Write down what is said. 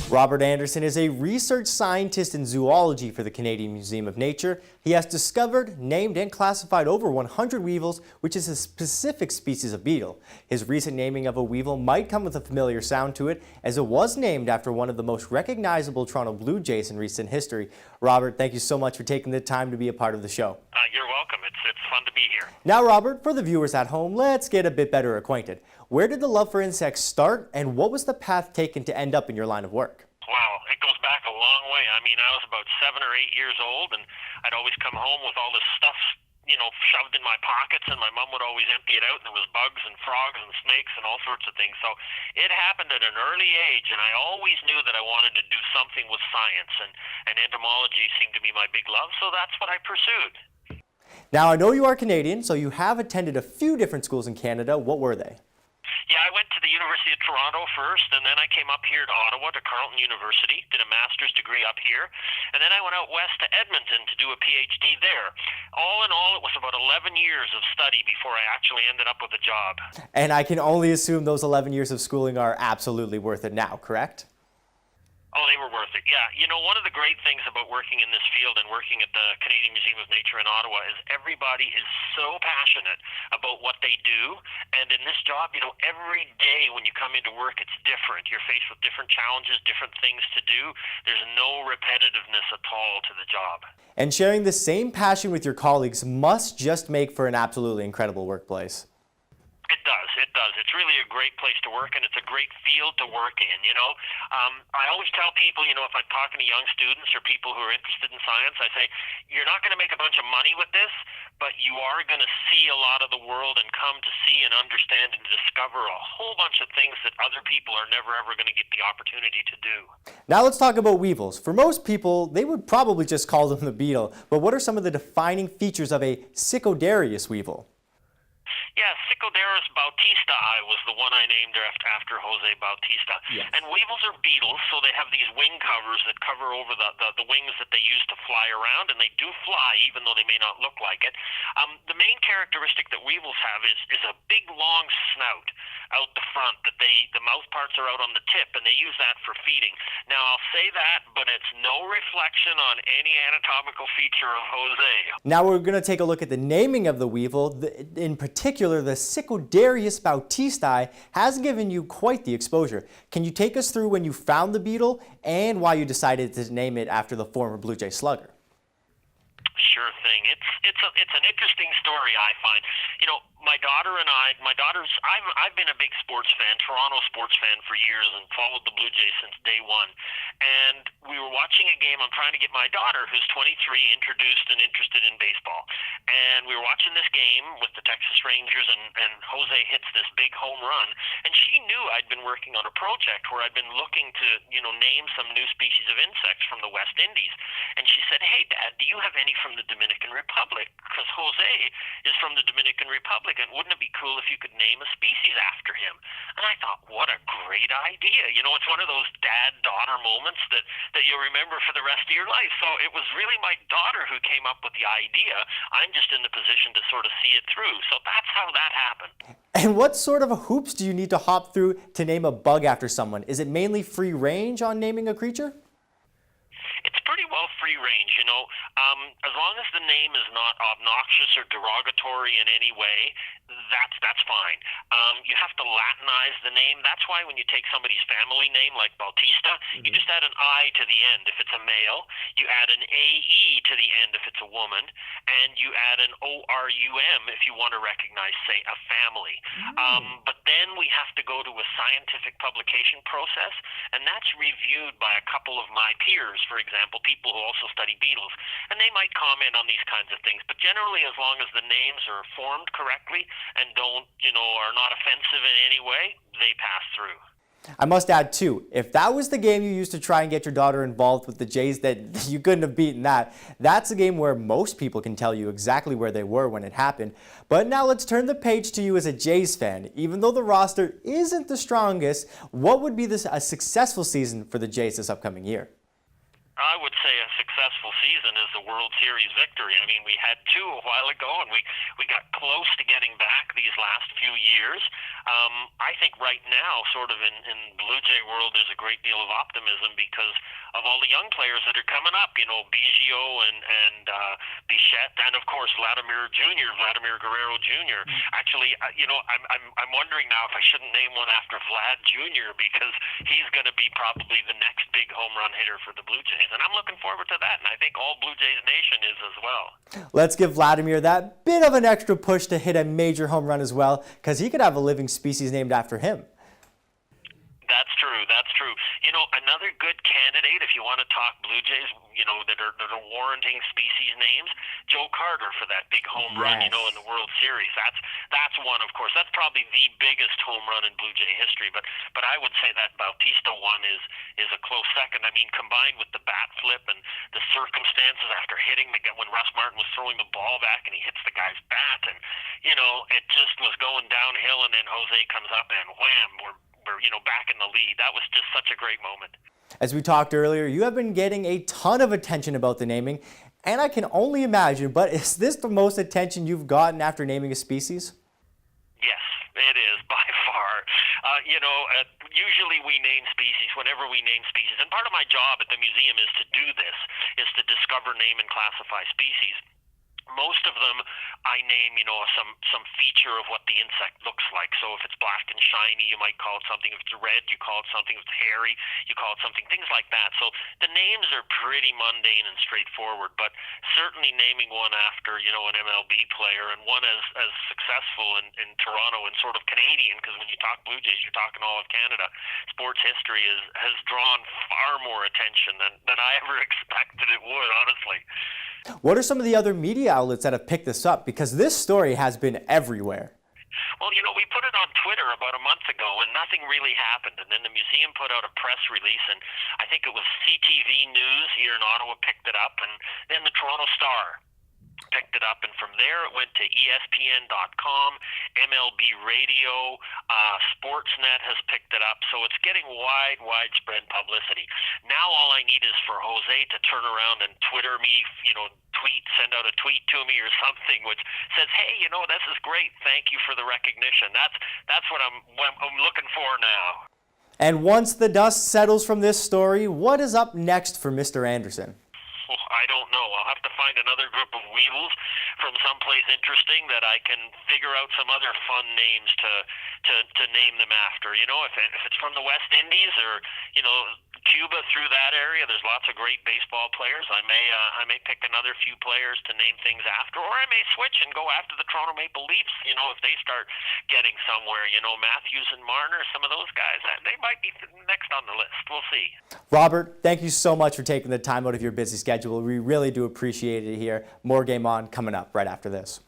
Robert Anderson is a research scientist in zoology for the Canadian Museum of Nature. He has discovered, named, and classified over 100 weevils, which is a specific species of beetle. His recent naming of a weevil might come with a familiar sound to it, as it was named after one of the most recognizable Toronto Blue Jays in recent history. Robert, thank you so much for taking the time to be a part of the show. You're welcome. It's fun to be here. Now, Robert, for the viewers at home, let's get a bit better acquainted. Where did the love for insects start, and what was the path taken to end up in your line of work? Wow, it goes back a long way. I mean, I was about 7 or 8 years old, and I'd always come home with all this stuff, shoved in my pockets, and my mom would always empty it out, and there was bugs and frogs and snakes and all sorts of things. So it happened at an early age, and I always knew that I wanted to do something with science, and entomology seemed to be my big love, so that's what I pursued. Now, I know you are Canadian, so you have attended a few different schools in Canada. What were they? Yeah, I went to the University of Toronto first, and then I came up here to Ottawa to Carleton University, did a master's degree up here, and then I went out west to Edmonton to do a PhD there. All in all, it was about 11 years of study before I actually ended up with a job. And I can only assume those 11 years of schooling are absolutely worth it now, correct? Oh, they were worth it, yeah. One of the great things about working in this field and working at the Canadian Museum of Nature in Ottawa is everybody is so passionate about what they do. And in this job, every day when you come into work, it's different. You're faced with different challenges, different things to do. There's no repetitiveness at all to the job. And sharing the same passion with your colleagues must just make for an absolutely incredible workplace. It does. It's really a great place to work, and it's a great field to work in, I always tell people, if I'm talking to young students or people who are interested in science, I say, you're not going to make a bunch of money with this, but you are going to see a lot of the world and come to see and understand and discover a whole bunch of things that other people are never ever going to get the opportunity to do. Now let's talk about weevils. For most people, they would probably just call them the beetle, but what are some of the defining features of a Cichodarius weevil? Yeah, Cichodarius bautistae was the one I named after Jose Bautista. Yes. And weevils are beetles, so they have these wing covers that cover over the wings that they use to fly around, and they do fly, even though they may not look like it. The main characteristic that weevils have is a big, long snout out the front that the mouth parts are out on the tip, and they use that for feeding. Now, I'll say that, but it's no reflection on any anatomical feature of Jose. Now we're going to take a look at the naming of the weevil. In particular, the Cichodarius bautistae has given you quite the exposure. Can you take us through when you found the beetle and why you decided to name it after the former Blue Jay slugger? Sure thing. It's an interesting story, I find. My daughter and I've been a big sports fan, Toronto sports fan for years, and followed the Blue Jays since day one. And we were watching a game. I'm trying to get my daughter, who's 23, introduced and interested in baseball. And we were watching this game with the Texas Rangers, and Jose hits this big home run. And she knew I'd been working on a project where I'd been looking to, name some new species of insects from the West Indies. And she said, "Hey, Dad, do you have any from the Dominican Republic? Because Jose is from the Dominican Republic, and wouldn't it be cool if you could name a species after him?" And I thought, what a great idea. It's one of those dad-daughter moments that you'll remember for the rest of your life. So it was really my daughter who came up with the idea. I'm just in the position to sort of see it through. So that's how that happened. And what sort of hoops do you need to hop through to name a bug after someone? Is it mainly free range on naming a creature? It's pretty well free range, as long as the name is not obnoxious or derogatory in any way, that's fine. You have to Latinize the name. That's why when you take somebody's family name, like Bautista, you just add an I to the end if it's a male, you add an AE to the end if it's a woman, and you add an ORUM if you want to recognize, say, a family. But then we have to go to a scientific publication process, and that's reviewed by a couple of my peers, for example, people who also study beetles, and they might comment on these kinds of things. But generally, as long as the names are formed correctly and are not offensive in any way, they pass through. I must add too, if that was the game you used to try and get your daughter involved with the Jays, that you couldn't have beaten that. That's a game where most people can tell you exactly where they were when it happened. But now let's turn the page to you as a Jays fan. Even though the roster isn't the strongest, what would be a successful season for the Jays this upcoming year? I would say a successful season is the World Series victory. I mean, we had two a while ago, and we got close to getting back these last few years. I think right now, sort of in Blue Jay world, there's a great deal of optimism because of all the young players that are coming up. You know, Biggio and Bichette, and of course Vladimir Guerrero Jr. Actually, you know, I'm wondering now if I shouldn't name one after Vlad Jr. because he's going to be probably the next big home run hitter for the Blue Jays, and I'm looking forward to that. And I think all Blue Jays Nation is as well. Let's give Vladimir that bit of an extra push to hit a major home run as well, because he could have a living species named after him. That's true. That's true. You know, another good candidate, if you want to talk Blue Jays, you know, that are warranting species names, Joe Carter for that big home run, you know, in the World Series. That's one, of course. That's probably the biggest home run in Blue Jay history. But I would say that Bautista one is a close second. I mean, combined with the bat flip and the circumstances after hitting the guy when Russ Martin was throwing the ball back and he hits the guy's bat, and you know, it just was going downhill, and then Jose comes up and wham, we're you know, back in the lead. That was just such a great moment. As we talked earlier, you have been getting a ton of attention about the naming, and I can only imagine, but is this the most attention you've gotten after naming a species? Yes, it is, by far. You know, usually we name species whenever we name species, and part of my job at the museum is to do this, is to discover, name, and classify species. Most of them I name, you know, some feature of what the insect looks like. So if it's black and shiny, you might call it something. If it's red, you call it something. If it's hairy, you call it something. Things like that. So the names are pretty mundane and straightforward, but certainly naming one after, you know, an MLB player, and one as successful in Toronto and sort of Canadian, because when you talk Blue Jays, you're talking all of Canada. Sports history has drawn far more attention than I ever expected it would, honestly. What are some of the other media outlets that have picked this up? Because this story has been everywhere. Well, you know, we put it on Twitter about a month ago, and nothing really happened. And then the museum put out a press release, and I think it was CTV News here in Ottawa picked it up, and then the Toronto Star picked it up, and from there it went to ESPN.com, MLB Radio, Sportsnet has picked it up, so it's getting widespread publicity. Now all I need is for Jose to turn around and Twitter me, you know, send out a tweet to me or something which says, hey, you know, this is great, thank you for the recognition. That's what I'm looking for now. And once the dust settles from this story, what is up next for Mr. Anderson? I don't know. I'll have to find another group of weevils from someplace interesting that I can figure out some other fun names to name them after. You know, if it's from the West Indies or, you know, Cuba, through that area, there's lots of great baseball players. I may pick another few players to name things after, or I may switch and go after the Toronto Maple Leafs, you know, if they start getting somewhere. You know, Matthews and Marner, some of those guys, they might be next on the list. We'll see. Robert, thank you so much for taking the time out of your busy schedule. We really do appreciate it here. More Game On coming up right after this.